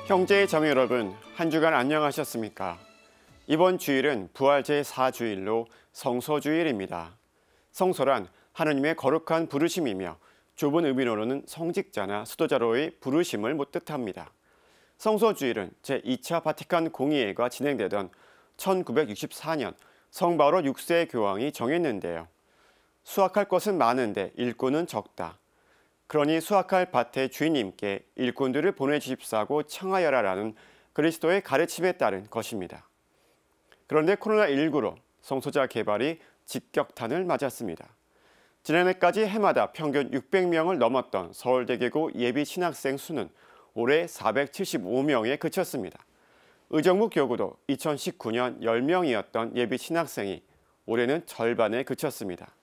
형제의 정의 여러분, 한 주간 안녕하셨습니까? 이번 주일은 부활 제4주일로 성소주일입니다. 성소란 하느님의 거룩한 부르심이며 좁은 의미로는 성직자나 수도자로의 부르심을 뜻합니다. 성소주일은 제2차 바티칸 공의회가 진행되던 1964년 성바오로 6세 교황이 정했는데요. 수확할 것은 많은데 일꾼은 적다. 그러니 수확할 밭의 주인님께 일꾼들을 보내주십사고 청하여라라는 그리스도의 가르침에 따른 것입니다. 그런데 코로나19로 성소자 개발이 직격탄을 맞았습니다. 지난해까지 해마다 평균 600명을 넘었던 서울대계고 예비 신학생 수는 올해 475명에 그쳤습니다. 의정부 교구도 2019년 10명이었던 예비 신학생이 올해는 절반에 그쳤습니다.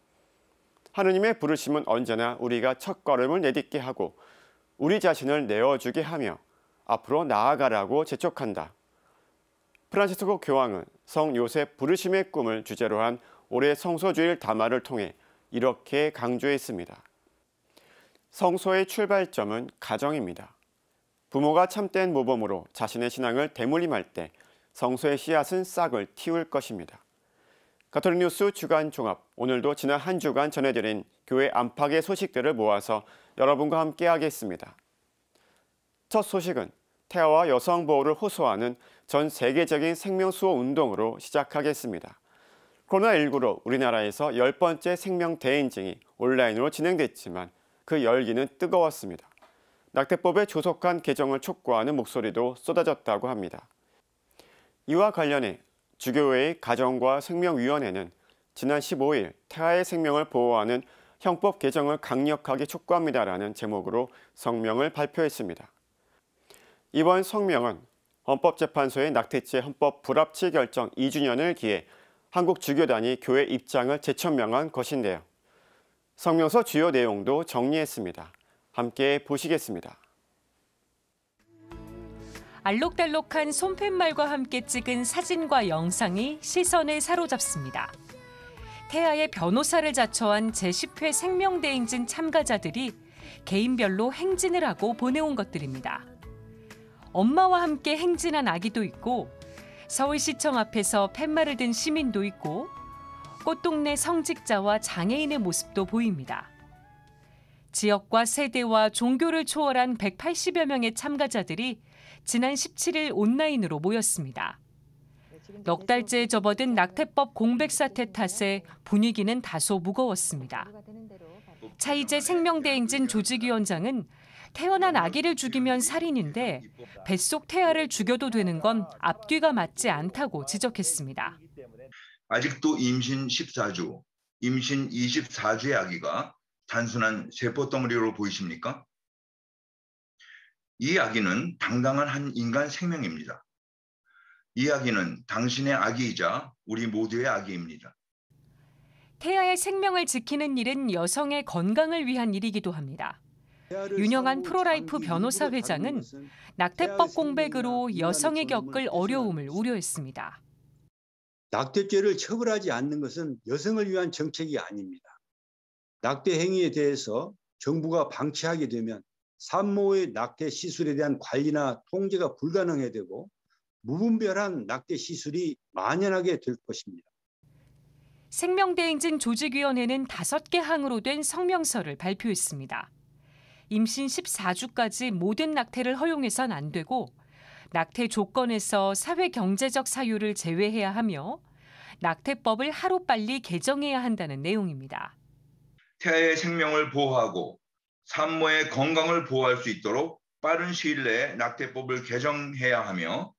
하느님의 부르심은 언제나 우리가 첫걸음을 내딛게 하고 우리 자신을 내어주게 하며 앞으로 나아가라고 재촉한다. 프란치스코 교황은 성 요셉 부르심의 꿈을 주제로 한 올해 성소주일 담화를 통해 이렇게 강조했습니다. 성소의 출발점은 가정입니다. 부모가 참된 모범으로 자신의 신앙을 대물림할 때 성소의 씨앗은 싹을 틔울 것입니다. 가톨릭 뉴스 주간 종합, 오늘도 지난 한 주간 전해드린 교회 안팎의 소식들을 모아서 여러분과 함께 하겠습니다. 첫 소식은 태아와 여성 보호를 호소하는 전 세계적인 생명수호 운동으로 시작하겠습니다. 코로나19로 우리나라에서 10번째 생명 대행진이 온라인으로 진행됐지만 그 열기는 뜨거웠습니다. 낙태법의 조속한 개정을 촉구하는 목소리도 쏟아졌다고 합니다. 이와 관련해 주교회의 가정과 생명위원회는 지난 15일 태아의 생명을 보호하는 형법 개정을 강력하게 촉구합니다라는 제목으로 성명을 발표했습니다. 이번 성명은 헌법재판소의 낙태죄 헌법 불합치 결정 2주년을 기해 한국 주교단이 교회 입장을 재천명한 것인데요. 성명서 주요 내용도 정리했습니다. 함께 보시겠습니다. 알록달록한 손팻말과 함께 찍은 사진과 영상이 시선을 사로잡습니다. 태아의 변호사를 자처한 제10회 생명대행진 참가자들이 개인별로 행진을 하고 보내온 것들입니다. 엄마와 함께 행진한 아기도 있고 서울시청 앞에서 팻말을 든 시민도 있고 꽃동네 성직자와 장애인의 모습도 보입니다. 지역과 세대와 종교를 초월한 180여 명의 참가자들이 지난 17일 온라인으로 모였습니다. 넉 달째 접어든 낙태법 공백 사태 탓에 분위기는 다소 무거웠습니다. 차이재 생명대행진 조직위원장은 태어난 아기를 죽이면 살인인데 뱃속 태아를 죽여도 되는 건 앞뒤가 맞지 않다고 지적했습니다. 아직도 임신 14주, 임신 24주의 아기가 단순한 세포덩어리로 보이십니까? 이 아기는 당당한 한 인간 생명입니다. 이 아기는 당신의 아기이자 우리 모두의 아기입니다. 태아의 생명을 지키는 일은 여성의 건강을 위한 일이기도 합니다. 윤영한 프로라이프 변호사 회장은 낙태법 공백으로 여성이 겪을 어려움을 우려했습니다. 낙태죄를 처벌하지 않는 것은 여성을 위한 정책이 아닙니다. 낙태 행위에 대해서 정부가 방치하게 되면 산모의 낙태 시술에 대한 관리나 통제가 불가능해 되고 무분별한 낙태 시술이 만연하게 될 것입니다. 생명대행진 조직위원회는 5개 항으로 된 성명서를 발표했습니다. 임신 14주까지 모든 낙태를 허용해선 안 되고 낙태 조건에서 사회경제적 사유를 제외해야 하며 낙태법을 하루빨리 개정해야 한다는 내용입니다. 태아의 생명을 보호하고 산모의 건강을 보호할 수 있도록 빠른 시일 내에 낙태법을 개정해야 하며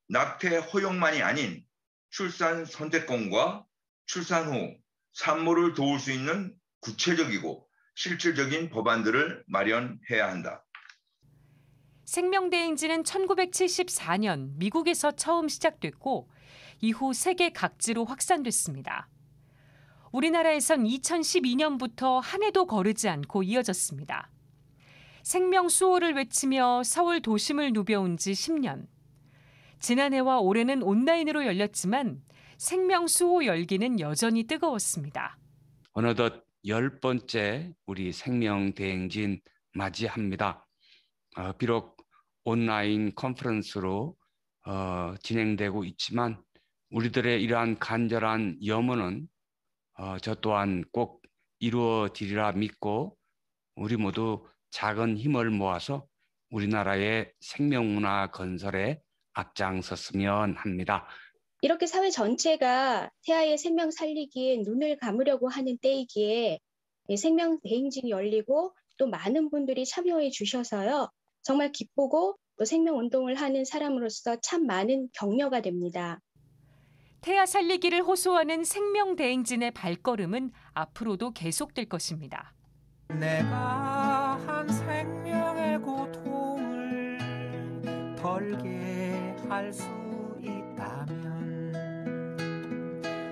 낙태 허용만이 아닌 출산 선택권과 출산 후 산모를 도울 수 있는 구체적이고 실질적인 법안들을 마련해야 한다. 생명대행진은 1974년 미국에서 처음 시작됐고 이후 세계 각지로 확산됐습니다. 우리나라에선 2012년부터 한 해도 거르지 않고 이어졌습니다. 생명 수호를 외치며 서울 도심을 누벼온 지 10년. 지난해와 올해는 온라인으로 열렸지만 생명 수호 열기는 여전히 뜨거웠습니다. 어느덧 10번째 우리 생명대행진 맞이합니다. 비록 온라인 컨퍼런스로 진행되고 있지만 우리들의 이러한 간절한 염원은 저 또한 꼭 이루어지리라 믿고 우리 모두 작은 힘을 모아서 우리나라의 생명문화 건설에 앞장섰으면 합니다. 이렇게 사회 전체가 태아의 생명 살리기에 눈을 감으려고 하는 때이기에 생명 대행진이 열리고 또 많은 분들이 참여해 주셔서요. 정말 기쁘고 또 생명운동을 하는 사람으로서 참 많은 격려가 됩니다. 태아 살리기를 호소하는 생명 대행진의 발걸음은 앞으로도 계속될 것입니다. 내가 한 생명의 고통을 덜게 할 수 있다면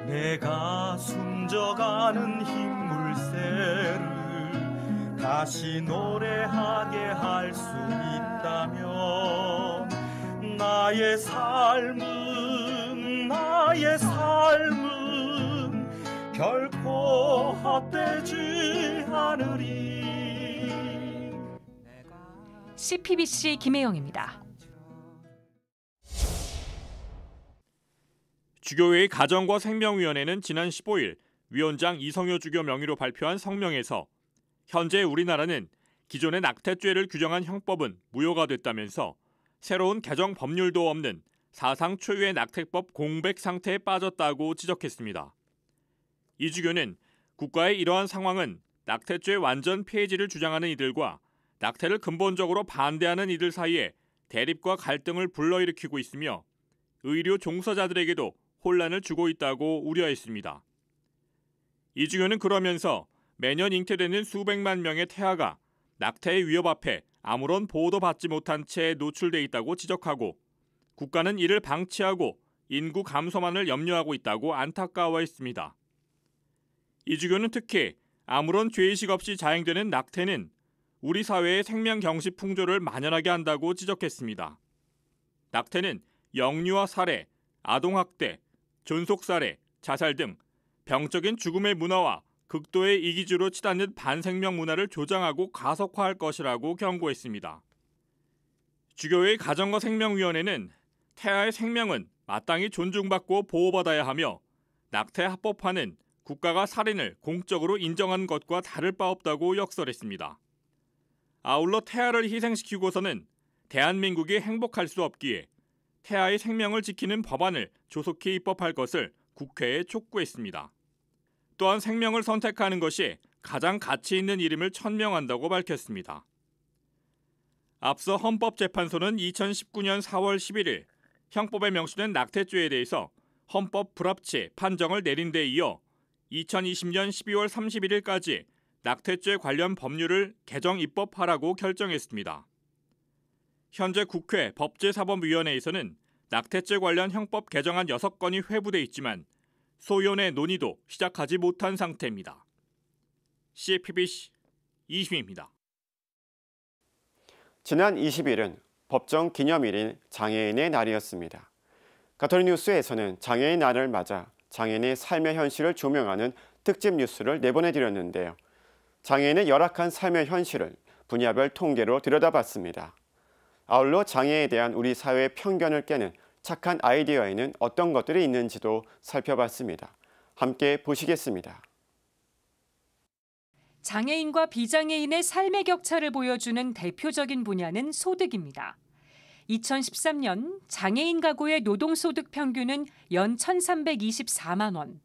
내가 숨져가는 흰물새를 다시 노래하게 할 수 있다면 나의 삶은 결코 헛되지 않으리. CPBC 김혜영입니다. 주교회의 가정과 생명위원회는 지난 15일 위원장 이성효 주교 명의로 발표한 성명에서 현재 우리나라는 기존의 낙태죄를 규정한 형법은 무효가 됐다면서 새로운 개정 법률도 없는 사상 초유의 낙태법 공백 상태에 빠졌다고 지적했습니다. 이 주교는 국가의 이러한 상황은 낙태죄 완전 폐지를 주장하는 이들과 낙태를 근본적으로 반대하는 이들 사이에 대립과 갈등을 불러일으키고 있으며 의료 종사자들에게도 혼란을 주고 있다고 우려했습니다. 이 주교는 그러면서 매년 잉태되는 수백만 명의 태아가 낙태의 위협 앞에 아무런 보호도 받지 못한 채 노출돼 있다고 지적하고 국가는 이를 방치하고 인구 감소만을 염려하고 있다고 안타까워했습니다. 이 주교는 특히 아무런 죄의식 없이 자행되는 낙태는 우리 사회의 생명 경시 풍조를 만연하게 한다고 지적했습니다. 낙태는 영유아 살해, 아동학대, 존속살해, 자살 등 병적인 죽음의 문화와 극도의 이기주로 치닫는 반생명 문화를 조장하고 가속화할 것이라고 경고했습니다. 주교회의 가정과 생명위원회는 태아의 생명은 마땅히 존중받고 보호받아야 하며 낙태 합법화는 국가가 살인을 공적으로 인정한 것과 다를 바 없다고 역설했습니다. 아울러 태아를 희생시키고서는 대한민국이 행복할 수 없기에 태아의 생명을 지키는 법안을 조속히 입법할 것을 국회에 촉구했습니다. 또한 생명을 선택하는 것이 가장 가치 있는 일임을 천명한다고 밝혔습니다. 앞서 헌법재판소는 2019년 4월 11일 형법에 명시된 낙태죄에 대해서 헌법 불합치 판정을 내린 데 이어 2020년 12월 31일까지 낙태죄 관련 법률을 개정 입법하라고 결정했습니다. 현재 국회 법제사법위원회에서는 낙태죄 관련 형법 개정안 6건이 회부돼 있지만 소위원회 논의도 시작하지 못한 상태입니다. CPBC 이수민입니다. 지난 20일은 법정 기념일인 장애인의 날이었습니다. 가톨릭뉴스에서는 장애인 날을 맞아 장애인의 삶의 현실을 조명하는 특집 뉴스를 내보내드렸는데요. 장애인의 열악한 삶의 현실을 분야별 통계로 들여다봤습니다. 아울러 장애에 대한 우리 사회의 편견을 깨는 착한 아이디어에는 어떤 것들이 있는지도 살펴봤습니다. 함께 보시겠습니다. 장애인과 비장애인의 삶의 격차를 보여주는 대표적인 분야는 소득입니다. 2013년 장애인 가구의 노동소득 평균은 연 1,324만 원,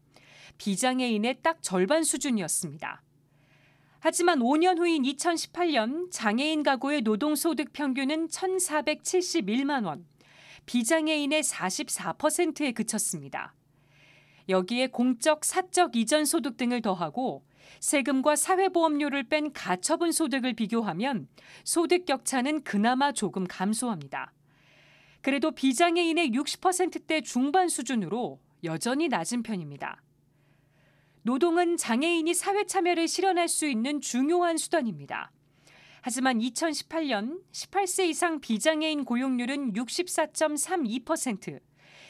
비장애인의 딱 절반 수준이었습니다. 하지만 5년 후인 2018년 장애인 가구의 노동소득 평균은 1,471만 원, 비장애인의 44%에 그쳤습니다. 여기에 공적, 사적 이전 소득 등을 더하고 세금과 사회보험료를 뺀 가처분 소득을 비교하면 소득 격차는 그나마 조금 감소합니다. 그래도 비장애인의 60%대 중반 수준으로 여전히 낮은 편입니다. 노동은 장애인이 사회 참여를 실현할 수 있는 중요한 수단입니다. 하지만 2018년 18세 이상 비장애인 고용률은 64.32%,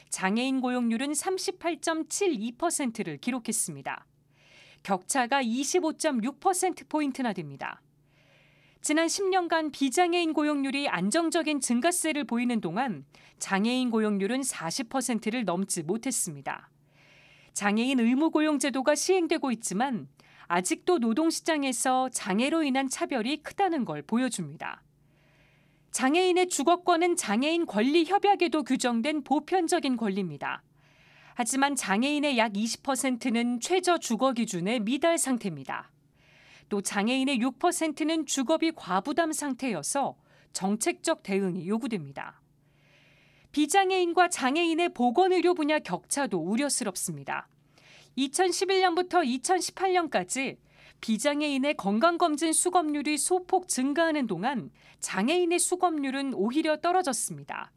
장애인 고용률은 38.72%를 기록했습니다. 격차가 25.6%포인트나 됩니다. 지난 10년간 비장애인 고용률이 안정적인 증가세를 보이는 동안 장애인 고용률은 40%를 넘지 못했습니다. 장애인 의무 고용 제도가 시행되고 있지만 아직도 노동시장에서 장애로 인한 차별이 크다는 걸 보여줍니다. 장애인의 주거권은 장애인 권리협약에도 규정된 보편적인 권리입니다. 하지만 장애인의 약 20%는 최저 주거 기준에 미달 상태입니다. 또 장애인의 6%는 주거비 과부담 상태여서 정책적 대응이 요구됩니다. 비장애인과 장애인의 보건의료 분야 격차도 우려스럽습니다. 2011년부터 2018년까지 비장애인의 건강검진 수검률이 소폭 증가하는 동안 장애인의 수검률은 오히려 떨어졌습니다.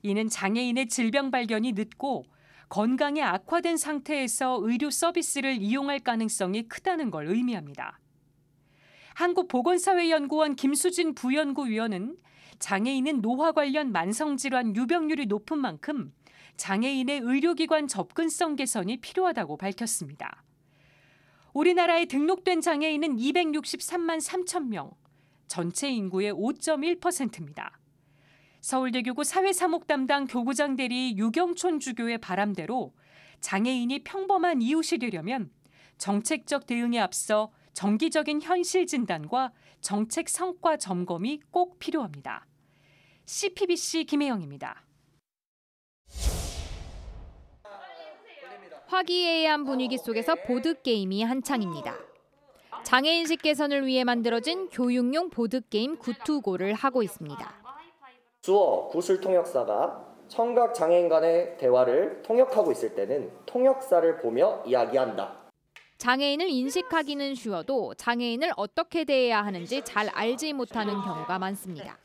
이는 장애인의 질병 발견이 늦고 건강이 악화된 상태에서 의료 서비스를 이용할 가능성이 크다는 걸 의미합니다. 한국보건사회연구원 김수진 부연구위원은 장애인은 노화 관련 만성질환 유병률이 높은 만큼 장애인의 의료기관 접근성 개선이 필요하다고 밝혔습니다. 우리나라에 등록된 장애인은 263만 3천 명, 전체 인구의 5.1%입니다. 서울대교구 사회사목 담당 교구장 대리 유경촌 주교의 바람대로 장애인이 평범한 이웃이 되려면 정책적 대응에 앞서 정기적인 현실 진단과 정책 성과 점검이 꼭 필요합니다. CPBC 김혜영입니다. 화기애애한 분위기 속에서 보드게임이 한창입니다. 장애인식 개선을 위해 만들어진 교육용 보드게임 구투고를 하고 있습니다. 주어 구술 통역사가 청각 장애인 간의 대화를 통역하고 있을 때는 통역사를 보며 이야기한다. 장애인을 인식하기는 쉬워도 장애인을 어떻게 대해야 하는지 잘 알지 못하는 경우가 많습니다.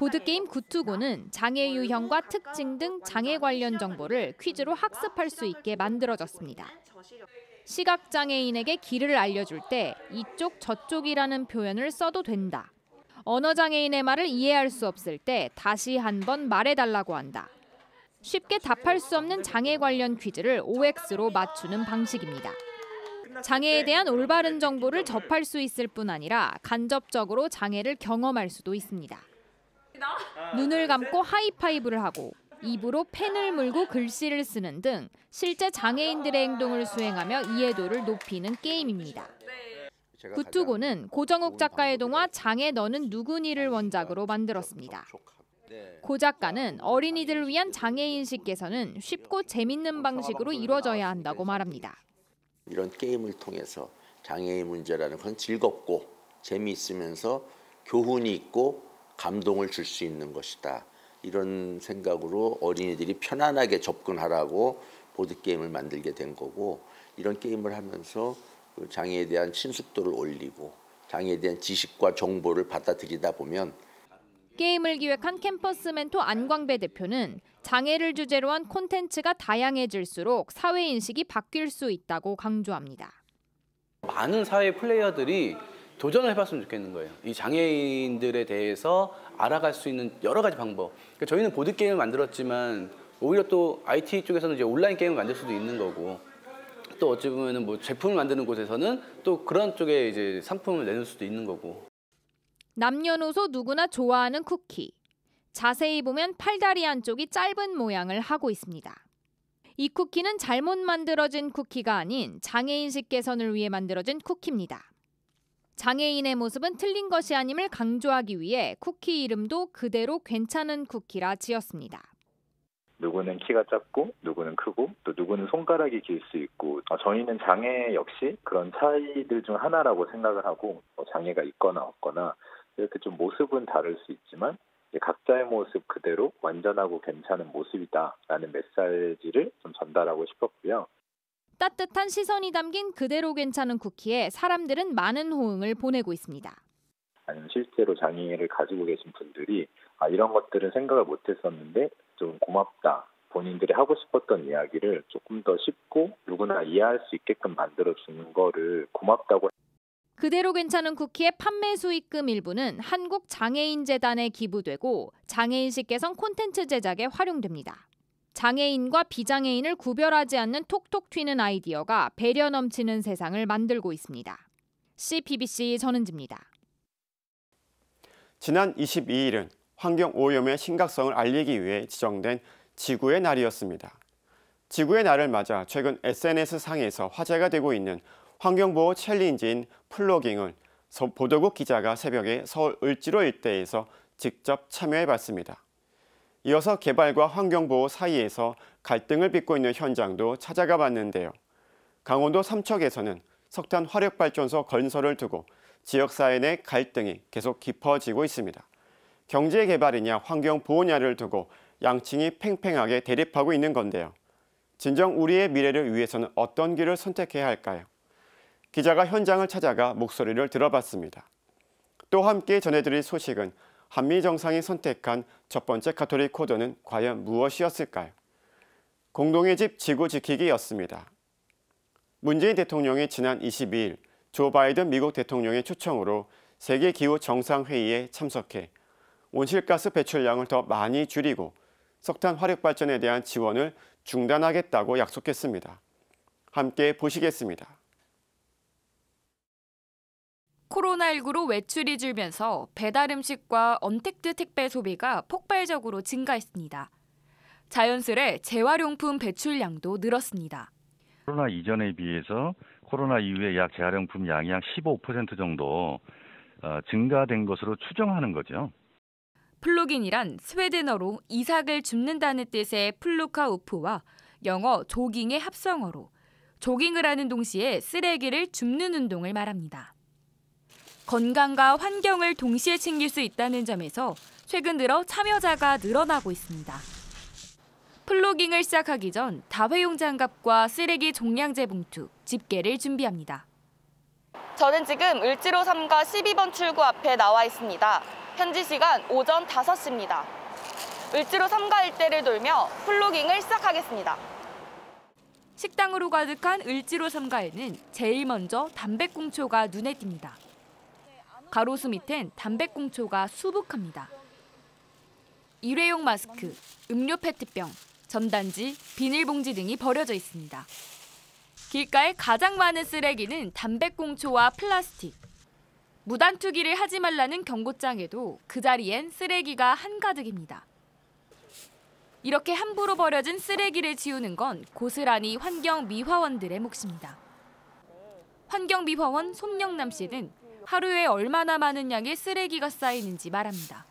보드게임 구투고는 장애 유형과 특징 등 장애 관련 정보를 퀴즈로 학습할 수 있게 만들어졌습니다. 시각장애인에게 길을 알려줄 때 이쪽 저쪽이라는 표현을 써도 된다. 언어장애인의 말을 이해할 수 없을 때 다시 한번 말해달라고 한다. 쉽게 답할 수 없는 장애 관련 퀴즈를 OX로 맞추는 방식입니다. 장애에 대한 올바른 정보를 접할 수 있을 뿐 아니라 간접적으로 장애를 경험할 수도 있습니다. 눈을 감고 하이파이브를 하고 입으로 펜을 물고 글씨를 쓰는 등 실제 장애인들의 행동을 수행하며 이해도를 높이는 게임입니다. 구투고는 고정욱 작가의 동화 장애 너는 누구니를 원작으로 만들었습니다. 고 작가는 어린이들을 위한 장애인식 개선은 쉽고 재밌는 방식으로 이루어져야 한다고 말합니다. 이런 게임을 통해서 장애인 문제라는 건 즐겁고 재미있으면서 교훈이 있고 감동을 줄 수 있는 것이다. 이런 생각으로 어린이들이 편안하게 접근하라고 보드게임을 만들게 된 거고, 이런 게임을 하면서 장애에 대한 친숙도를 올리고 장애에 대한 지식과 정보를 받아들이다 보면. 게임을 기획한 캠퍼스 멘토 안광배 대표는 장애를 주제로 한 콘텐츠가 다양해질수록 사회인식이 바뀔 수 있다고 강조합니다. 많은 사회 플레이어들이 도전을 해봤으면 좋겠는 거예요. 이 장애인들에 대해서 알아갈 수 있는 여러 가지 방법. 그러니까 저희는 보드게임을 만들었지만 오히려 또 IT 쪽에서는 이제 온라인 게임을 만들 수도 있는 거고, 또 어찌 보면은 뭐 제품을 만드는 곳에서는 또 그런 쪽에 이제 상품을 내놓을 수도 있는 거고. 남녀노소 누구나 좋아하는 쿠키. 자세히 보면 팔다리 한쪽이 짧은 모양을 하고 있습니다. 이 쿠키는 잘못 만들어진 쿠키가 아닌 장애인식 개선을 위해 만들어진 쿠키입니다. 장애인의 모습은 틀린 것이 아님을 강조하기 위해 쿠키 이름도 그대로 괜찮은 쿠키라 지었습니다. 누구는 키가 작고 누구는 크고 또 누구는 손가락이 길 수 있고, 저희는 장애 역시 그런 차이들 중 하나라고 생각을 하고, 장애가 있거나 없거나 이렇게 좀 모습은 다를 수 있지만 각자의 모습 그대로 완전하고 괜찮은 모습이다라는 메시지를 좀 전달하고 싶었고요. 따뜻한 시선이 담긴 그대로 괜찮은 쿠키에 사람들은 많은 호응을 보내고 있습니다. 아니면 실제로 장애를 가지고 계신 분들이 이런 것들은 생각을 못했었는데 좀 고맙다. 본인들이 하고 싶었던 이야기를 조금 더 쉽고 누구나 이해할 수 있게끔 만들어주는 거를 고맙다고. 그대로 괜찮은 쿠키의 판매 수익금 일부는 한국장애인재단에 기부되고 장애인식 개선 콘텐츠 제작에 활용됩니다. 장애인과 비장애인을 구별하지 않는 톡톡 튀는 아이디어가 배려 넘치는 세상을 만들고 있습니다. CPBC 전은지입니다. 지난 22일은 환경오염의 심각성을 알리기 위해 지정된 지구의 날이었습니다. 지구의 날을 맞아 최근 SNS상에서 화제가 되고 있는 환경보호 챌린지인 플로깅을 보도국 기자가 새벽에 서울 을지로 일대에서 직접 참여해봤습니다. 이어서 개발과 환경보호 사이에서 갈등을 빚고 있는 현장도 찾아가 봤는데요. 강원도 삼척에서는 석탄 화력발전소 건설을 두고 지역사회 내 갈등이 계속 깊어지고 있습니다. 경제개발이냐 환경보호냐를 두고 양측이 팽팽하게 대립하고 있는 건데요. 진정 우리의 미래를 위해서는 어떤 길을 선택해야 할까요? 기자가 현장을 찾아가 목소리를 들어봤습니다. 또 함께 전해드릴 소식은 한미 정상이 선택한 첫 번째 가톨릭 코드는 과연 무엇이었을까요? 공동의 집 지구 지키기였습니다. 문재인 대통령이 지난 22일 조 바이든 미국 대통령의 초청으로 세계기후 정상회의에 참석해 온실가스 배출량을 더 많이 줄이고 석탄 화력발전에 대한 지원을 중단하겠다고 약속했습니다. 함께 보시겠습니다. 코로나19로 외출이 줄면서 배달 음식과 언택트 택배 소비가 폭발적으로 증가했습니다. 자연스레 재활용품 배출량도 늘었습니다. 코로나 이전에 비해서 코로나 이후에 약 재활용품 양이 약 15% 정도 증가된 것으로 추정하는 거죠. 플로깅이란 스웨덴어로 이삭을 줍는다는 뜻의 플루카우프와 영어 조깅의 합성어로 조깅을 하는 동시에 쓰레기를 줍는 운동을 말합니다. 건강과 환경을 동시에 챙길 수 있다는 점에서 최근 들어 참여자가 늘어나고 있습니다. 플로깅을 시작하기 전 다회용 장갑과 쓰레기 종량제 봉투, 집게를 준비합니다. 저는 지금 을지로 3가 12번 출구 앞에 나와 있습니다. 현지 시간 오전 5시입니다. 을지로 3가 일대를 돌며 플로깅을 시작하겠습니다. 식당으로 가득한 을지로 3가에는 제일 먼저 담배꽁초가 눈에 띕니다. 가로수 밑엔 담배꽁초가 수북합니다. 일회용 마스크, 음료 페트병, 전단지, 비닐봉지 등이 버려져 있습니다. 길가에 가장 많은 쓰레기는 담배꽁초와 플라스틱. 무단 투기를 하지 말라는 경고장에도 그 자리엔 쓰레기가 한가득입니다. 이렇게 함부로 버려진 쓰레기를 치우는 건 고스란히 환경미화원들의 몫입니다. 환경미화원 손영남 씨는 하루에 얼마나 많은 양의 쓰레기가 쌓이는지 말합니다.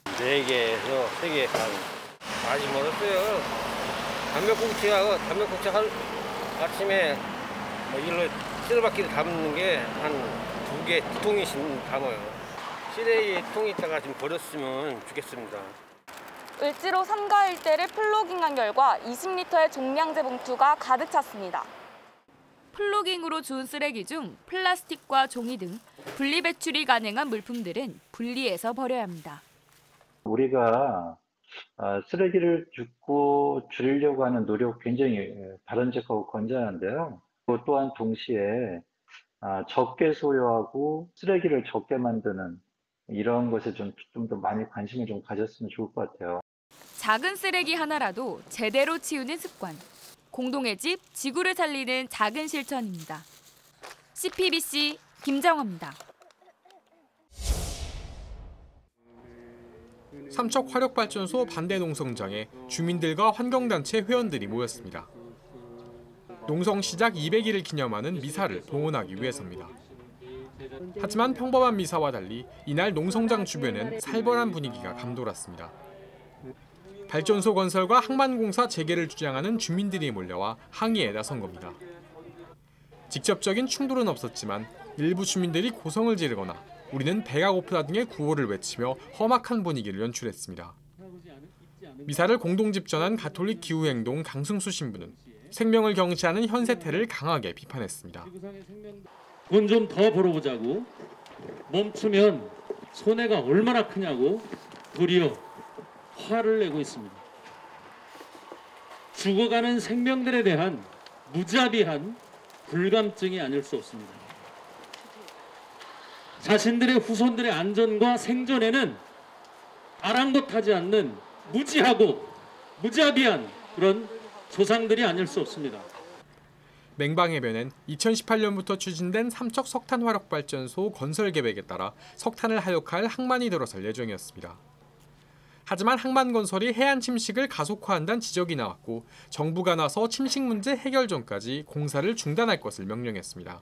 4개에서 3개 많이 멀었어요. 담배꽁초 아침에 일로 쓰레받기를 담는 게 한 2개, 2통이씩 담아요. 쓰레기 통에 있다가 지금 버렸으면 좋겠습니다. 을지로 3가 일대를 플로깅한 결과 20리터의 종량제 봉투가 가득 찼습니다. 플로깅으로 주운 쓰레기 중 플라스틱과 종이 등 분리배출이 가능한 물품들은 분리해서 버려야 합니다. 우리가 쓰레기를 줍고 줄이려고 하는 노력 굉장히 바람직하고 건전한데요. 또한 동시에 적게 소요하고 쓰레기를 적게 만드는 이런 것에 좀 더 많이 관심을 좀 가졌으면 좋을 것 같아요. 작은 쓰레기 하나라도 제대로 치우는 습관. 공동의 집, 지구를 살리는 작은 실천입니다. CPBC 김정호입니다. 삼척 화력발전소 반대 농성장에 주민들과 환경단체 회원들이 모였습니다. 농성 시작 200일을 기념하는 미사를 봉헌하기 위해서입니다. 하지만 평범한 미사와 달리 이날 농성장 주변엔 살벌한 분위기가 감돌았습니다. 발전소 건설과 항만공사 재개를 주장하는 주민들이 몰려와 항의에 나선 겁니다. 직접적인 충돌은 없었지만 일부 주민들이 고성을 지르거나 우리는 배가 고프다 등의 구호를 외치며 험악한 분위기를 연출했습니다. 미사를 공동 집전한 가톨릭 기후행동 강승수 신부는 생명을 경시하는 현세태를 강하게 비판했습니다. 돈 좀 더 벌어보자고 멈추면 손해가 얼마나 크냐고 도리어 화를 내고 있습니다. 죽어가는 생명들에 대한 무자비한 불감증이 아닐 수 없습니다. 자신들의 후손들의 안전과 생존에는 아랑곳하지 않는 무지하고 무자비한 그런 조상들이 아닐 수 없습니다. 맹방해변엔 2018년부터 추진된 삼척 석탄화력발전소 건설 계획에 따라 석탄을 하역할 항만이 들어설 예정이었습니다. 하지만 항만 건설이 해안 침식을 가속화한다는 지적이 나왔고 정부가 나서 침식 문제 해결 전까지 공사를 중단할 것을 명령했습니다.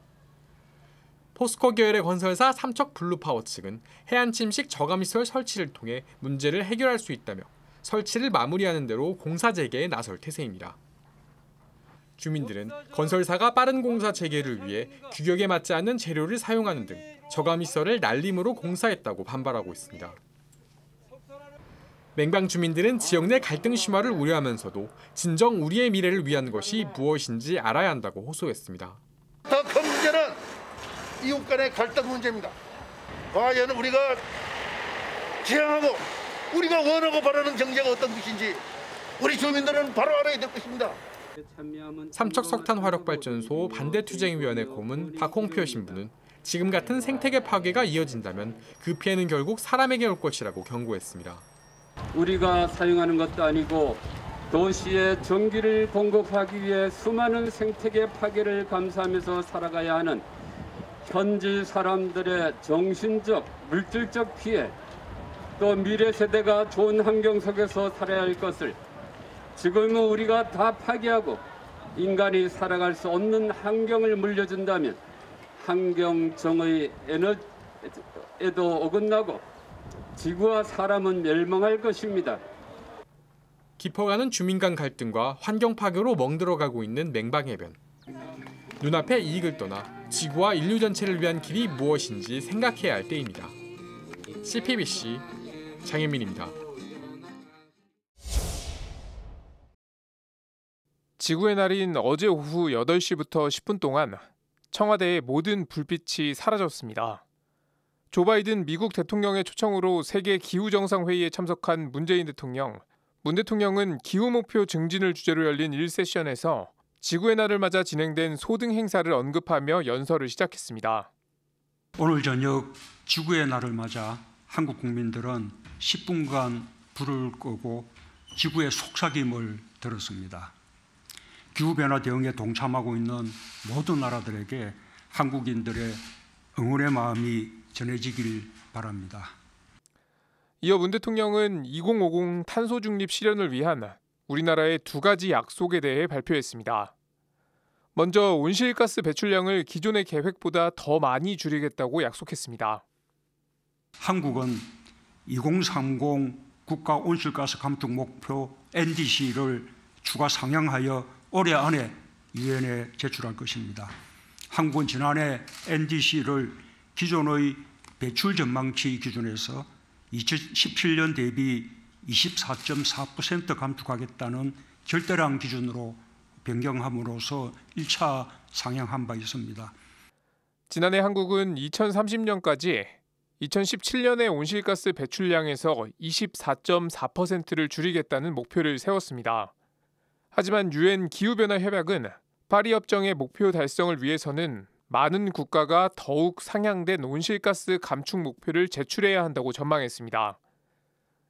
포스코 계열의 건설사 삼척 블루파워 측은 해안 침식 저감시설 설치를 통해 문제를 해결할 수 있다며 설치를 마무리하는 대로 공사 재개에 나설 태세입니다. 주민들은 건설사가 빠른 공사 재개를 위해 규격에 맞지 않는 재료를 사용하는 등 저감시설을 날림으로 공사했다고 반발하고 있습니다. 맹방 주민들은 지역 내 갈등 심화를 우려하면서도 진정 우리의 미래를 위한 것이 무엇인지 알아야 한다고 호소했습니다. 더 큰 문제는 이웃 간의 갈등 문제입니다. 과연 우리가 지향하고 우리가 원하고 바라는 경제가 어떤 것인지 우리 주민들은 바로 알아야 될 것입니다. 삼척 석탄화력발전소 반대투쟁위원회 고문 박홍표 신부는 지금 같은 생태계 파괴가 이어진다면 그 피해는 결국 사람에게 올 것이라고 경고했습니다. 우리가 사용하는 것도 아니고 도시에 전기를 공급하기 위해 수많은 생태계 파괴를 감수하면서 살아가야 하는 현지 사람들의 정신적, 물질적 피해, 또 미래 세대가 좋은 환경 속에서 살아야 할 것을 지금은 우리가 다 파괴하고 인간이 살아갈 수 없는 환경을 물려준다면 환경 정의에도 어긋나고 지구와 사람은 멸망할 것입니다. 깊어가는 주민 간 갈등과 환경 파괴로 멍들어가고 있는 맹방해변. 눈앞의 이익을 떠나 지구와 인류 전체를 위한 길이 무엇인지 생각해야 할 때입니다. CPBC 장현민입니다. 지구의 날인 어제 오후 8시부터 10분 동안 청와대의 모든 불빛이 사라졌습니다. 조 바이든 미국 대통령의 초청으로 세계 기후정상회의에 참석한 문재인 대통령. 문 대통령은 기후 목표 증진을 주제로 열린 1세션에서 지구의 날을 맞아 진행된 소등 행사를 언급하며 연설을 시작했습니다. 오늘 저녁 지구의 날을 맞아 한국 국민들은 10분간 불을 끄고 지구의 속삭임을 들었습니다. 기후변화 대응에 동참하고 있는 모든 나라들에게 한국인들의 응원의 마음이 전해지길 바랍니다. 이어 문 대통령은 2050 탄소 중립 실현을 위한 우리나라의 2가지 약속에 대해 발표했습니다. 먼저 온실가스 배출량을 기존의 계획보다 더 많이 줄이겠다고 약속했습니다. 한국은 2030 국가 온실가스 감축 목표 NDC를 추가 상향하여 올해 안에 유엔에 제출할 것입니다. 한국은 지난해 NDC를 기존의 배출 전망치 기준에서 2017년 대비 24.4% 감축하겠다는 절대량 기준으로 변경함으로써 1차 상향한 바 있습니다. 지난해 한국은 2030년까지 2017년의 온실가스 배출량에서 24.4%를 줄이겠다는 목표를 세웠습니다. 하지만 유엔 기후변화 협약은 파리 협정의 목표 달성을 위해서는 많은 국가가 더욱 상향된 온실가스 감축 목표를 제출해야 한다고 전망했습니다.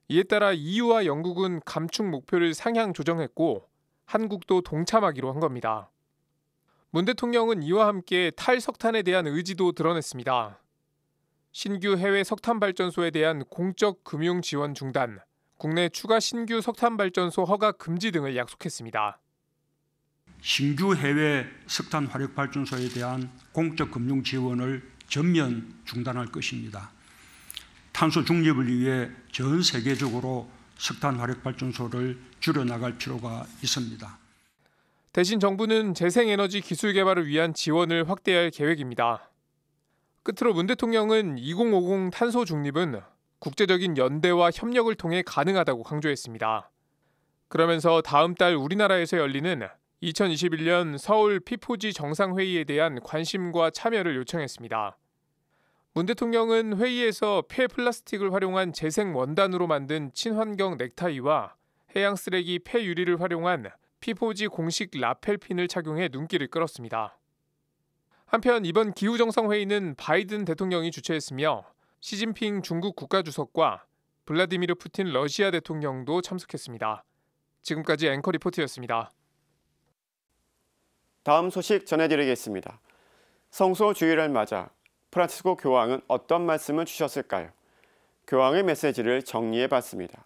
이에 따라 EU와 영국은 감축 목표를 상향 조정했고 한국도 동참하기로 한 겁니다. 문 대통령은 이와 함께 탈석탄에 대한 의지도 드러냈습니다. 신규 해외 석탄 발전소에 대한 공적 금융 지원 중단, 국내 추가 신규 석탄 발전소 허가 금지 등을 약속했습니다. 신규 해외 석탄 화력 발전소에 대한 공적 금융 지원을 전면 중단할 것입니다. 탄소 중립을 위해 전 세계적으로 석탄 화력 발전소를 줄여나갈 필요가 있습니다. 대신 정부는 재생에너지 기술 개발을 위한 지원을 확대할 계획입니다. 끝으로 문 대통령은 2050 탄소 중립은 국제적인 연대와 협력을 통해 가능하다고 강조했습니다. 그러면서 다음 달 우리나라에서 열리는 2021년 서울 P4G 정상회의에 대한 관심과 참여를 요청했습니다. 문 대통령은 회의에서 폐플라스틱을 활용한 재생 원단으로 만든 친환경 넥타이와 해양 쓰레기 폐유리를 활용한 P4G 공식 라펠핀을 착용해 눈길을 끌었습니다. 한편 이번 기후정상회의는 바이든 대통령이 주최했으며 시진핑 중국 국가주석과 블라디미르 푸틴 러시아 대통령도 참석했습니다. 지금까지 앵커 리포트였습니다. 다음 소식 전해드리겠습니다. 성소주의를 맞아 프란치스코 교황은 어떤 말씀을 주셨을까요? 교황의 메시지를 정리해봤습니다.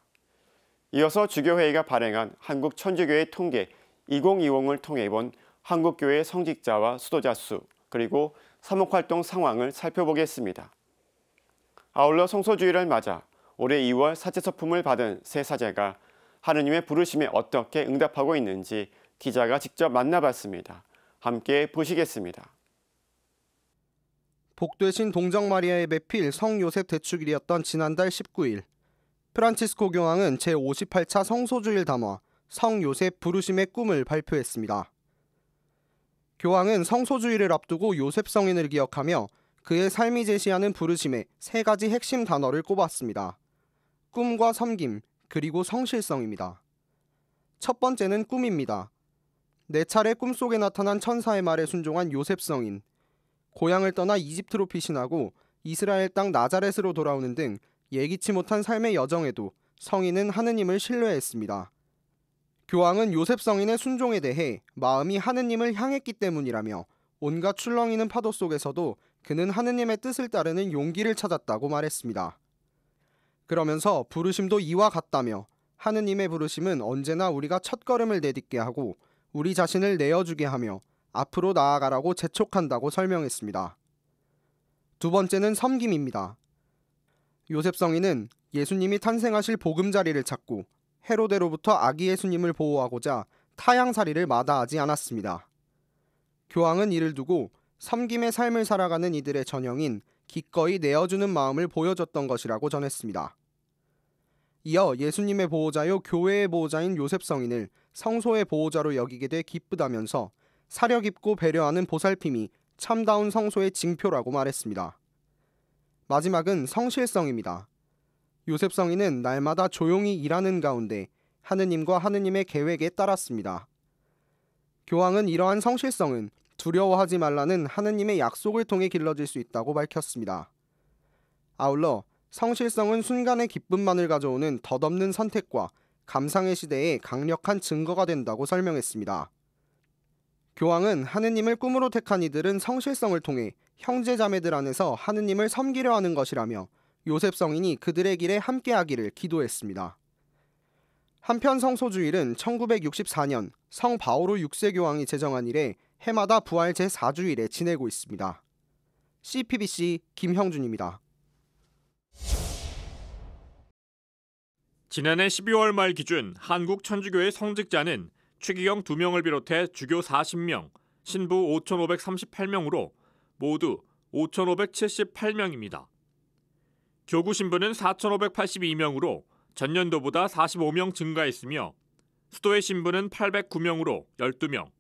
이어서 주교회의가 발행한 한국천주교회 통계 2020을 통해 본 한국교회 성직자와 수도자 수, 그리고 사목활동 상황을 살펴보겠습니다. 아울러 성소주의를 맞아 올해 2월 사제서품을 받은 새 사제가 하느님의 부르심에 어떻게 응답하고 있는지 기자가 직접 만나봤습니다. 함께 보시겠습니다. 복되신 동정마리아의 매필 성요셉 대축일이었던 지난달 19일, 프란치스코 교황은 제58차 성소주일 담화 성요셉 부르심의 꿈을 발표했습니다. 교황은 성소주의를 앞두고 요셉 성인을 기억하며 그의 삶이 제시하는 부르심의 세 가지 핵심 단어를 꼽았습니다. 꿈과 섬김, 그리고 성실성입니다. 첫 번째는 꿈입니다. 4차례 꿈속에 나타난 천사의 말에 순종한 요셉 성인, 고향을 떠나 이집트로 피신하고 이스라엘 땅 나자렛으로 돌아오는 등 예기치 못한 삶의 여정에도 성인은 하느님을 신뢰했습니다. 교황은 요셉 성인의 순종에 대해 마음이 하느님을 향했기 때문이라며 온갖 출렁이는 파도 속에서도 그는 하느님의 뜻을 따르는 용기를 찾았다고 말했습니다. 그러면서 부르심도 이와 같다며 하느님의 부르심은 언제나 우리가 첫걸음을 내딛게 하고 우리 자신을 내어주게 하며 앞으로 나아가라고 재촉한다고 설명했습니다. 두 번째는 섬김입니다. 요셉 성인은 예수님이 탄생하실 보금자리를 찾고 헤로데로부터 아기 예수님을 보호하고자 타향살이를 마다하지 않았습니다. 교황은 이를 두고 섬김의 삶을 살아가는 이들의 전형인 기꺼이 내어주는 마음을 보여줬던 것이라고 전했습니다. 이어 예수님의 보호자요 교회의 보호자인 요셉 성인을 성소의 보호자로 여기게 돼 기쁘다면서 사려 깊고 배려하는 보살핌이 참다운 성소의 징표라고 말했습니다. 마지막은 성실성입니다. 요셉 성인은 날마다 조용히 일하는 가운데 하느님과 하느님의 계획에 따랐습니다. 교황은 이러한 성실성은 두려워하지 말라는 하느님의 약속을 통해 길러질 수 있다고 밝혔습니다. 아울러 성실성은 순간의 기쁨만을 가져오는 덧없는 선택과 감상의 시대에 강력한 증거가 된다고 설명했습니다. 교황은 하느님을 꿈으로 택한 이들은 성실성을 통해 형제자매들 안에서 하느님을 섬기려 하는 것이라며 요셉 성인이 그들의 길에 함께하기를 기도했습니다. 한편 성소주일은 1964년 성 바오로 6세 교황이 제정한 이래 해마다 부활 제4주일에 지내고 있습니다. CPBC 김형준입니다. 지난해 12월 말 기준 한국 천주교회 성직자는 추기경 2명을 비롯해 주교 40명, 신부 5,538명으로 모두 5,578명입니다. 교구 신부는 4,582명으로 전년도보다 45명 증가했으며 수도회 신부는 809명으로 12명,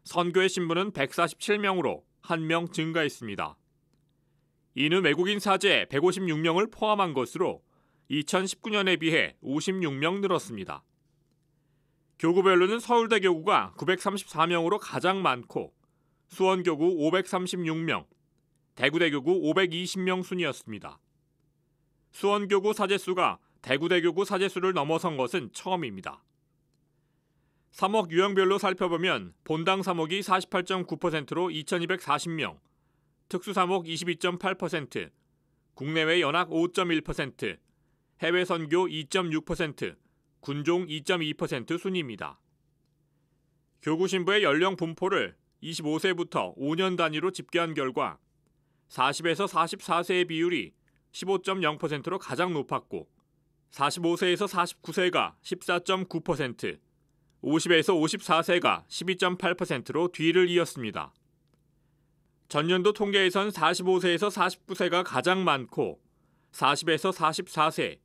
선교회 신부는 147명으로 1명 증가했습니다. 이는 외국인 사제 156명을 포함한 것으로 2019년에 비해 56명 늘었습니다. 교구별로는 서울대 교구가 934명으로 가장 많고 수원교구 536명, 대구대 교구 520명 순이었습니다. 수원교구 사제수가 대구대 교구 사제수를 넘어선 것은 처음입니다. 사목 유형별로 살펴보면 본당 사목이 48.9%로 2240명, 특수사목 22.8%, 국내외 연합 5.1%, 해외 선교 2.6%, 군종 2.2% 순입니다. 교구 신부의 연령 분포를 25세부터 5년 단위로 집계한 결과 40에서 44세의 비율이 15.0%로 가장 높았고 45세에서 49세가 14.9%, 50에서 54세가 12.8%로 뒤를 이었습니다. 전년도 통계에선 45세에서 49세가 가장 많고 40에서 44세,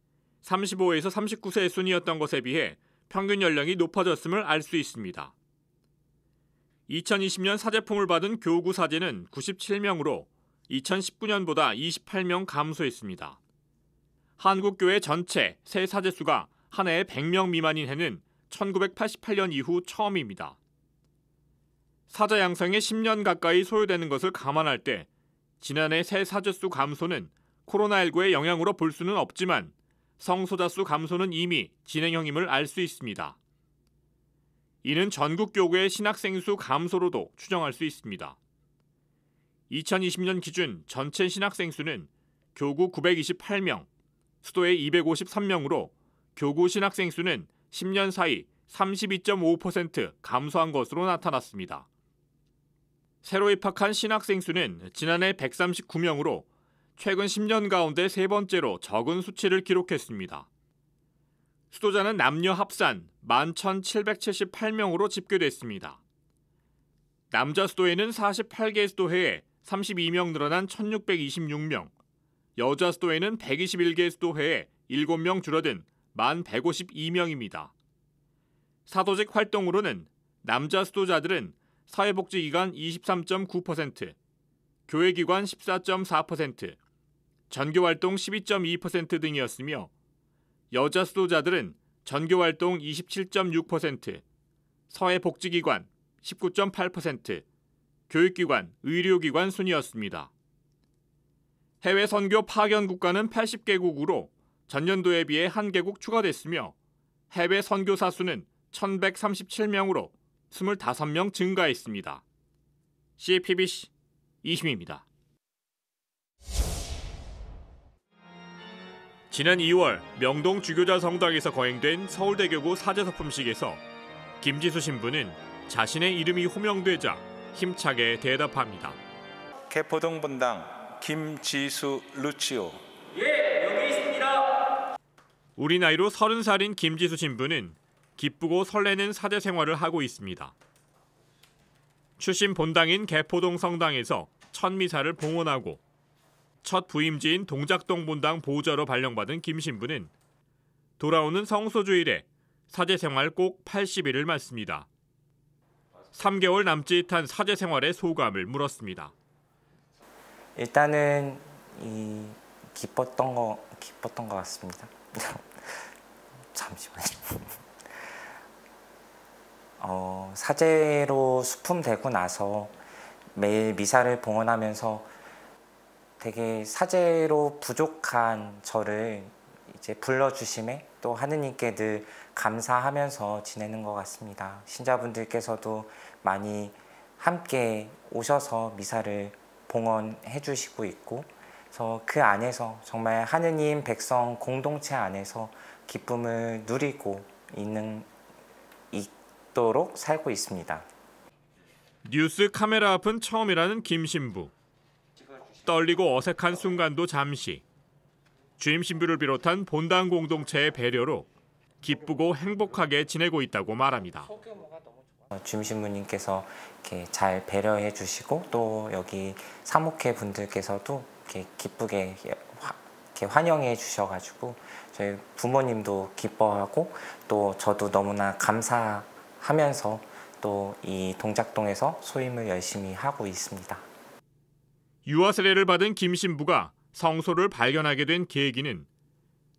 35에서 39세 순이었던 것에 비해 평균 연령이 높아졌음을 알 수 있습니다. 2020년 사제품을 받은 교구 사제는 97명으로 2019년보다 28명 감소했습니다. 한국교회 전체 새 사제 수가 한 해에 100명 미만인 해는 1988년 이후 처음입니다. 사제 양성에 10년 가까이 소요되는 것을 감안할 때 지난해 새 사제 수 감소는 코로나19의 영향으로 볼 수는 없지만 성소자 수 감소는 이미 진행형임을 알 수 있습니다. 이는 전국 교구의 신학생 수 감소로도 추정할 수 있습니다. 2020년 기준 전체 신학생 수는 교구 928명, 수도에 253명으로 교구 신학생 수는 10년 사이 32.5% 감소한 것으로 나타났습니다. 새로 입학한 신학생 수는 지난해 139명으로 최근 10년 가운데 세 번째로 적은 수치를 기록했습니다. 수도자는 남녀 합산 11,778명으로 집계됐습니다. 남자 수도에는 48개 수도회에 32명 늘어난 1,626명, 여자 수도에는 121개 수도회에 7명 줄어든 1,152명입니다. 사도직 활동으로는 남자 수도자들은 사회복지기관 23.9%, 교회기관 14.4%, 전교활동 12.2% 등이었으며 여자 수도자들은 전교활동 27.6%, 사회복지기관 19.8%, 교육기관, 의료기관 순이었습니다. 해외 선교 파견 국가는 80개국으로 전년도에 비해 1개국 추가됐으며 해외 선교사 수는 1,137명으로 25명 증가했습니다. CPBC 이심입니다. 지난 2월 명동 주교자 성당에서 거행된 서울대교구 사제서품식에서 김지수 신부는 자신의 이름이 호명되자 힘차게 대답합니다. 개포동 분당 김지수 루치오. 예, 여기 있습니다. 우리 나이로 30살인 김지수 신부는 기쁘고 설레는 사제 생활을 하고 있습니다. 출신 본당인 개포동 성당에서 첫 미사를 봉헌하고 첫 부임지인 동작동 본당 보좌로 발령받은 김 신부는 돌아오는 성소주일에 사제 생활 꼭 80일을 맞습니다. 3개월 남짓한 사제 생활의 소감을 물었습니다. 일단은 기뻤던 것 같습니다. 잠시만요. 사제로 수품되고 나서 매일 미사를 봉헌하면서 되게 사제로 부족한 저를 이제 불러주심에 또 하느님께 늘 감사하면서 지내는 것 같습니다. 신자분들께서도 많이 함께 오셔서 미사를 봉헌해 주시고 있고, 그래서 그 안에서 정말 하느님 백성 공동체 안에서 기쁨을 누리고 있도록 살고 있습니다. 뉴스 카메라 앞은 처음이라는 김 신부. 떨리고 어색한 순간도 잠시. 주임 신부를 비롯한 본당 공동체의 배려로 기쁘고 행복하게 지내고 있다고 말합니다. 주임 신부님께서 이렇게 잘 배려해 주시고 또 여기 사목회 분들께서도 이렇게 기쁘게 이렇게 환영해 주셔가지고 저희 부모님도 기뻐하고 또 저도 너무나 감사하면서 또 이 동작동에서 소임을 열심히 하고 있습니다. 유아 세례를 받은 김 신부가 성소를 발견하게 된 계기는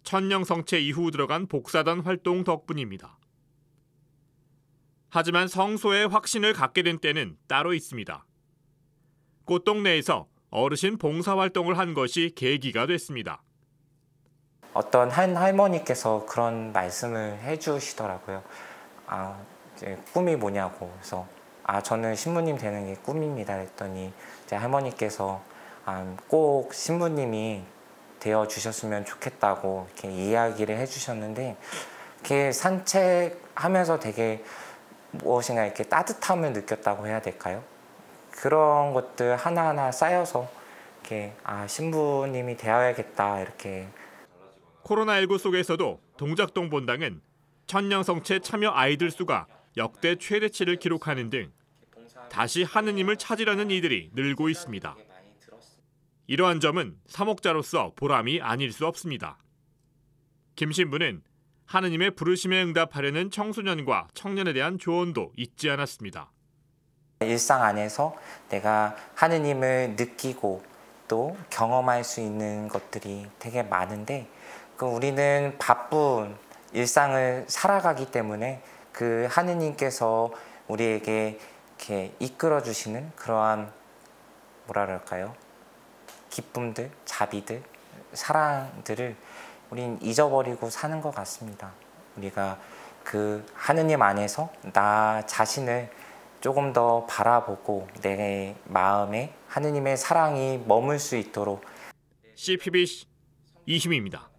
천령성체 이후 들어간 복사단 활동 덕분입니다. 하지만 성소에 확신을 갖게 된 때는 따로 있습니다. 꽃동네에서 어르신 봉사활동을 한 것이 계기가 됐습니다. 어떤 한 할머니께서 그런 말씀을 해주시더라고요. 이제 꿈이 뭐냐고. 그래서 저는 신부님 되는 게 꿈입니다. 했더니 이제 할머니께서 꼭 신부님이 되어 주셨으면 좋겠다고 이렇게 이야기를 해주셨는데, 이렇게 산책하면서 되게 무엇인가 이렇게 따뜻함을 느꼈다고 해야 될까요? 그런 것들 하나하나 쌓여서 이렇게 신부님이 되어야겠다 이렇게. 코로나19 속에서도 동작동 본당은 천령성체 참여 아이들 수가 역대 최대치를 기록하는 등 다시 하느님을 찾으려는 이들이 늘고 있습니다. 이러한 점은 사목자로서 보람이 아닐 수 없습니다. 김 신부는 하느님의 부르심에 응답하려는 청소년과 청년에 대한 조언도 잊지 않았습니다. 일상 안에서 내가 하느님을 느끼고 또 경험할 수 있는 것들이 되게 많은데, 우리는 바쁜 일상을 살아가기 때문에 그 하느님께서 우리에게 이렇게 이끌어 주시는 그러한 뭐랄까요? 기쁨들, 자비들, 사랑들을 우린 잊어버리고 사는 것 같습니다. 우리가 그 하느님 안에서 나 자신을 조금 더 바라보고 내 마음에 하느님의 사랑이 머물 수 있도록 CPBC 이희미입니다.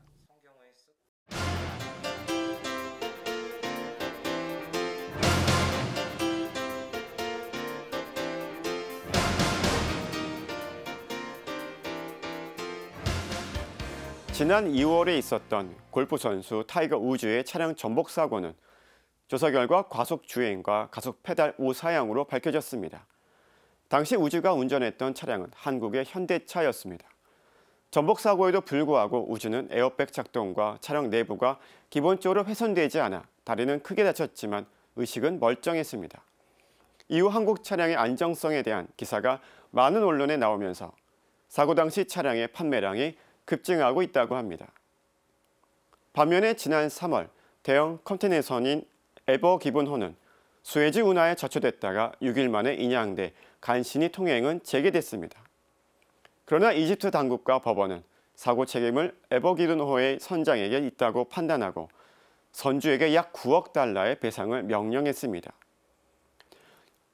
지난 2월에 있었던 골프 선수 타이거 우즈의 차량 전복 사고는 조사 결과 과속 주행과 가속 페달 오사양으로 밝혀졌습니다. 당시 우즈가 운전했던 차량은 한국의 현대차였습니다. 전복 사고에도 불구하고 우즈는 에어백 작동과 차량 내부가 기본적으로 훼손되지 않아 다리는 크게 다쳤지만 의식은 멀쩡했습니다. 이후 한국 차량의 안정성에 대한 기사가 많은 언론에 나오면서 사고 당시 차량의 판매량이 급증하고 있다고 합니다. 반면에 지난 3월 대형 컨테이너선인 에버 기본호는 수에즈 운하에 자초됐다가 6일 만에 인양돼 간신히 통행은 재개됐습니다. 그러나 이집트 당국과 법원은 사고 책임을 에버 기본호의 선장에게 있다고 판단하고 선주에게 약 9억 달러의 배상을 명령했습니다.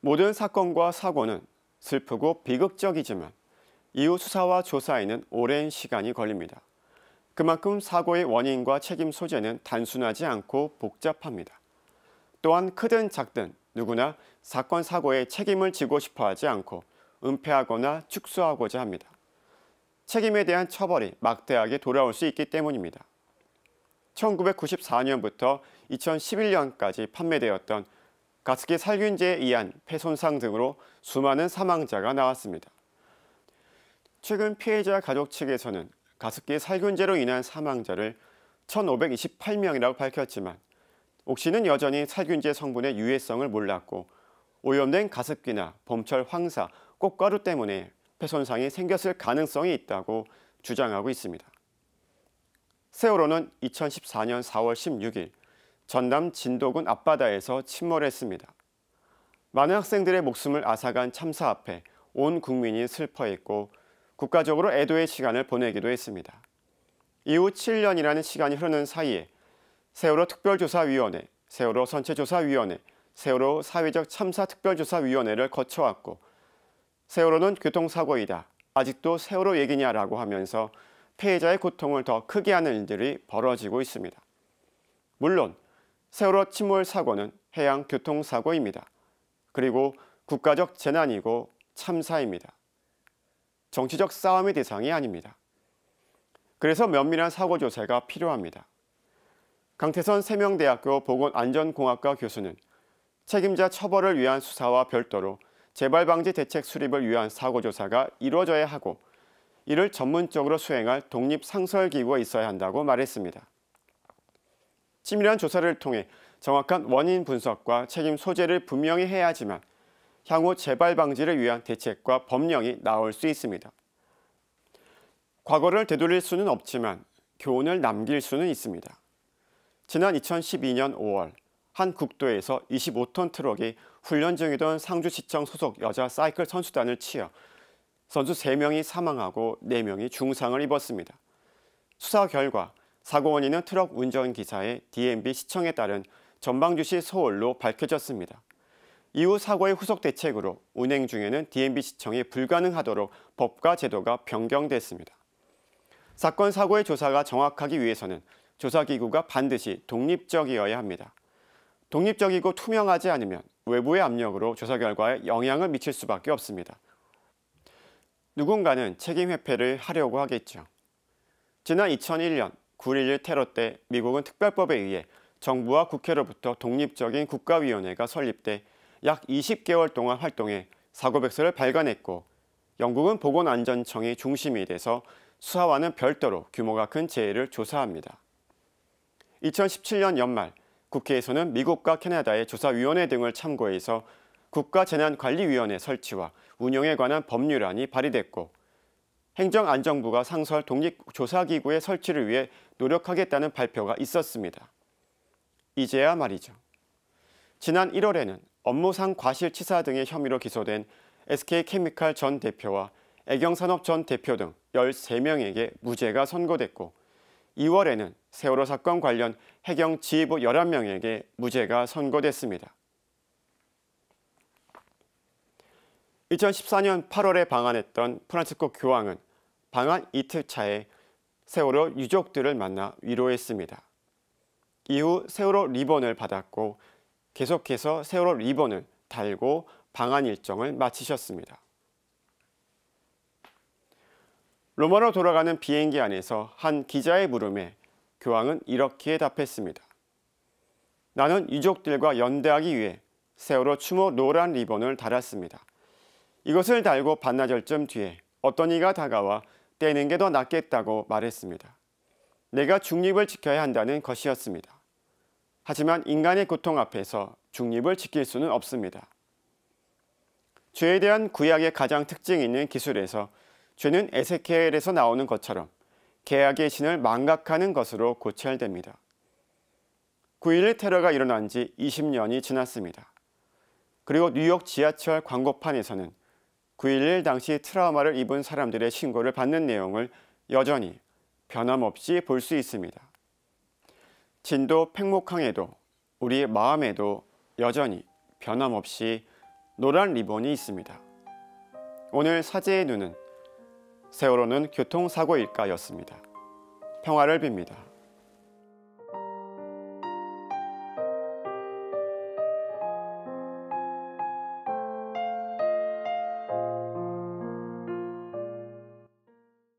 모든 사건과 사고는 슬프고 비극적이지만 이후 수사와 조사에는 오랜 시간이 걸립니다. 그만큼 사고의 원인과 책임 소재는 단순하지 않고 복잡합니다. 또한 크든 작든 누구나 사건 사고에 책임을 지고 싶어 하지 않고 은폐하거나 축소하고자 합니다. 책임에 대한 처벌이 막대하게 돌아올 수 있기 때문입니다. 1994년부터 2011년까지 판매되었던 가습기 살균제에 의한 폐손상 등으로 수많은 사망자가 나왔습니다. 최근 피해자 가족 측에서는 가습기 살균제로 인한 사망자를 1,528명이라고 밝혔지만 옥시는 여전히 살균제 성분의 유해성을 몰랐고 오염된 가습기나 봄철 황사, 꽃가루 때문에 폐손상이 생겼을 가능성이 있다고 주장하고 있습니다. 세월호는 2014년 4월 16일 전남 진도군 앞바다에서 침몰했습니다. 많은 학생들의 목숨을 앗아간 참사 앞에 온 국민이 슬퍼했고 국가적으로 애도의 시간을 보내기도 했습니다. 이후 7년이라는 시간이 흐르는 사이에 세월호 특별조사위원회, 세월호 선체조사위원회, 세월호 사회적 참사 특별조사위원회를 거쳐왔고 세월호는 교통사고이다. 아직도 세월호 얘기냐라고 하면서 피해자의 고통을 더 크게 하는 일들이 벌어지고 있습니다. 물론 세월호 침몰 사고는 해양 교통사고입니다. 그리고 국가적 재난이고 참사입니다. 정치적 싸움의 대상이 아닙니다. 그래서 면밀한 사고조사가 필요합니다. 강태선 세명대학교 보건안전공학과 교수는 책임자 처벌을 위한 수사와 별도로 재발방지 대책 수립을 위한 사고조사가 이루어져야 하고 이를 전문적으로 수행할 독립상설기구가 있어야 한다고 말했습니다. 치밀한 조사를 통해 정확한 원인 분석과 책임 소재를 분명히 해야 하지만 향후 재발 방지를 위한 대책과 법령이 나올 수 있습니다. 과거를 되돌릴 수는 없지만 교훈을 남길 수는 있습니다. 지난 2012년 5월 한 국도에서 25톤 트럭이 훈련 중이던 상주시청 소속 여자 사이클 선수단을 치어 선수 3명이 사망하고 4명이 중상을 입었습니다. 수사 결과 사고 원인은 트럭 운전기사의 DMB 시청에 따른 전방주시 소홀로 밝혀졌습니다. 이후 사고의 후속 대책으로 운행 중에는 DMB 시청이 불가능하도록 법과 제도가 변경됐습니다. 사건 사고의 조사가 정확하기 위해서는 조사기구가 반드시 독립적이어야 합니다. 독립적이고 투명하지 않으면 외부의 압력으로 조사 결과에 영향을 미칠 수밖에 없습니다. 누군가는 책임 회피를 하려고 하겠죠. 지난 2001년 9.11 테러 때 미국은 특별법에 의해 정부와 국회로부터 독립적인 국가위원회가 설립돼 약 20개월 동안 활동해 사고백서를 발간했고 영국은 보건안전청이 중심이 돼서 수사와는 별도로 규모가 큰 재해를 조사합니다. 2017년 연말 국회에서는 미국과 캐나다의 조사위원회 등을 참고해서 국가재난관리위원회 설치와 운영에 관한 법률안이 발의됐고 행정안전부가 상설 독립조사기구의 설치를 위해 노력하겠다는 발표가 있었습니다. 이제야 말이죠. 지난 1월에는 업무상 과실치사 등의 혐의로 기소된 SK케미칼 전 대표와 애경산업 전 대표 등 13명에게 무죄가 선고됐고 2월에는 세월호 사건 관련 해경 지휘부 11명에게 무죄가 선고됐습니다. 2014년 8월에 방한했던 프란치스코 교황은 방한 이틀 차에 세월호 유족들을 만나 위로했습니다. 이후 세월호 리본을 받았고 계속해서 세월호 리본을 달고 방한 일정을 마치셨습니다. 로마로 돌아가는 비행기 안에서 한 기자의 물음에 교황은 이렇게 답했습니다. 나는 유족들과 연대하기 위해 세월호 추모 노란 리본을 달았습니다. 이것을 달고 반나절쯤 뒤에 어떤 이가 다가와 떼는 게 더 낫겠다고 말했습니다. 내가 중립을 지켜야 한다는 것이었습니다. 하지만 인간의 고통 앞에서 중립을 지킬 수는 없습니다. 죄에 대한 구약의 가장 특징 있는 기술에서 죄는 에세키엘에서 나오는 것처럼 계약의 신을 망각하는 것으로 고찰됩니다. 9.11 테러가 일어난 지 20년이 지났습니다. 그리고 뉴욕 지하철 광고판에서는 9.11 당시 트라우마를 입은 사람들의 신고를 받는 내용을 여전히 변함없이 볼 수 있습니다. 진도 팽목항에도 우리의 마음에도 여전히 변함없이 노란 리본이 있습니다. 오늘 사제의 눈은 세월호는 교통사고일까였습니다. 평화를 빕니다.